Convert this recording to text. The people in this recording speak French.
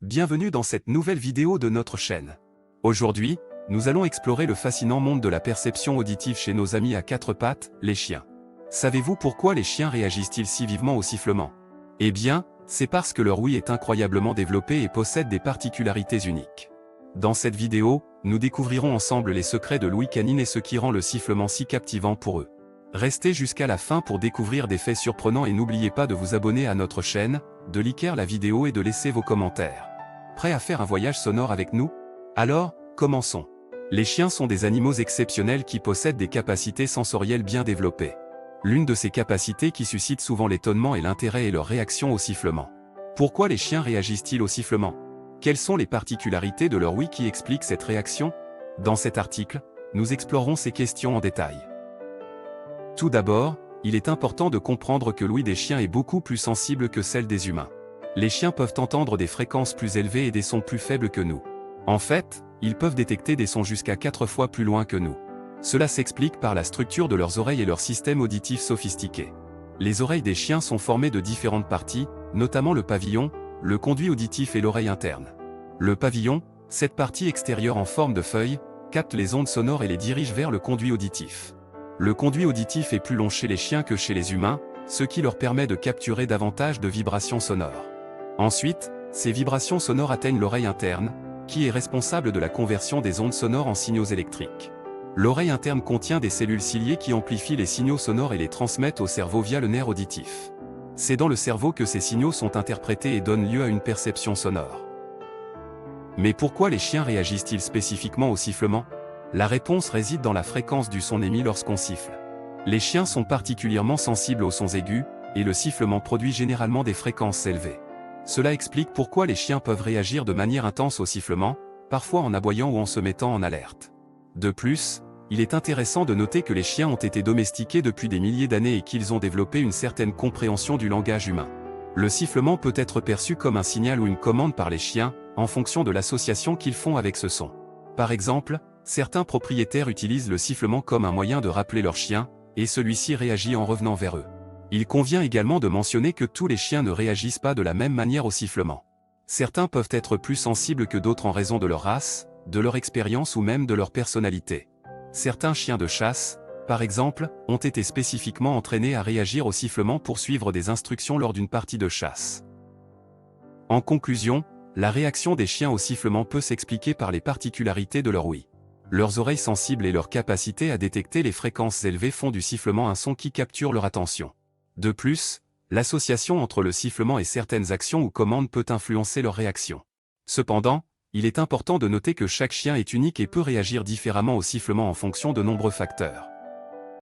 Bienvenue dans cette nouvelle vidéo de notre chaîne. Aujourd'hui, nous allons explorer le fascinant monde de la perception auditive chez nos amis à quatre pattes, les chiens. Savez-vous pourquoi les chiens réagissent-ils si vivement au sifflement? Eh bien, c'est parce que leur ouïe est incroyablement développée et possède des particularités uniques. Dans cette vidéo, nous découvrirons ensemble les secrets de l'ouïe canine et ce qui rend le sifflement si captivant pour eux. Restez jusqu'à la fin pour découvrir des faits surprenants et n'oubliez pas de vous abonner à notre chaîne, de liker la vidéo et de laisser vos commentaires. Prêt à faire un voyage sonore avec nous? Alors, commençons. Les chiens sont des animaux exceptionnels qui possèdent des capacités sensorielles bien développées. L'une de ces capacités qui suscite souvent l'étonnement et l'intérêt est leur réaction au sifflement. Pourquoi les chiens réagissent-ils au sifflement? Quelles sont les particularités de leur ouïe qui expliquent cette réaction? Dans cet article, nous explorerons ces questions en détail. Tout d'abord, il est important de comprendre que l'ouïe des chiens est beaucoup plus sensible que celle des humains. Les chiens peuvent entendre des fréquences plus élevées et des sons plus faibles que nous. En fait, ils peuvent détecter des sons jusqu'à 4 fois plus loin que nous. Cela s'explique par la structure de leurs oreilles et leur système auditif sophistiqué. Les oreilles des chiens sont formées de différentes parties, notamment le pavillon, le conduit auditif et l'oreille interne. Le pavillon, cette partie extérieure en forme de feuille, capte les ondes sonores et les dirige vers le conduit auditif. Le conduit auditif est plus long chez les chiens que chez les humains, ce qui leur permet de capturer davantage de vibrations sonores. Ensuite, ces vibrations sonores atteignent l'oreille interne, qui est responsable de la conversion des ondes sonores en signaux électriques. L'oreille interne contient des cellules ciliées qui amplifient les signaux sonores et les transmettent au cerveau via le nerf auditif. C'est dans le cerveau que ces signaux sont interprétés et donnent lieu à une perception sonore. Mais pourquoi les chiens réagissent-ils spécifiquement au sifflement? La réponse réside dans la fréquence du son émis lorsqu'on siffle. Les chiens sont particulièrement sensibles aux sons aigus, et le sifflement produit généralement des fréquences élevées. Cela explique pourquoi les chiens peuvent réagir de manière intense au sifflement, parfois en aboyant ou en se mettant en alerte. De plus, il est intéressant de noter que les chiens ont été domestiqués depuis des milliers d'années et qu'ils ont développé une certaine compréhension du langage humain. Le sifflement peut être perçu comme un signal ou une commande par les chiens, en fonction de l'association qu'ils font avec ce son. Par exemple, certains propriétaires utilisent le sifflement comme un moyen de rappeler leur chien, et celui-ci réagit en revenant vers eux. Il convient également de mentionner que tous les chiens ne réagissent pas de la même manière au sifflement. Certains peuvent être plus sensibles que d'autres en raison de leur race, de leur expérience ou même de leur personnalité. Certains chiens de chasse, par exemple, ont été spécifiquement entraînés à réagir au sifflement pour suivre des instructions lors d'une partie de chasse. En conclusion, la réaction des chiens au sifflement peut s'expliquer par les particularités de leur ouïe. Leurs oreilles sensibles et leur capacité à détecter les fréquences élevées font du sifflement un son qui capture leur attention. De plus, l'association entre le sifflement et certaines actions ou commandes peut influencer leur réaction. Cependant, il est important de noter que chaque chien est unique et peut réagir différemment au sifflement en fonction de nombreux facteurs.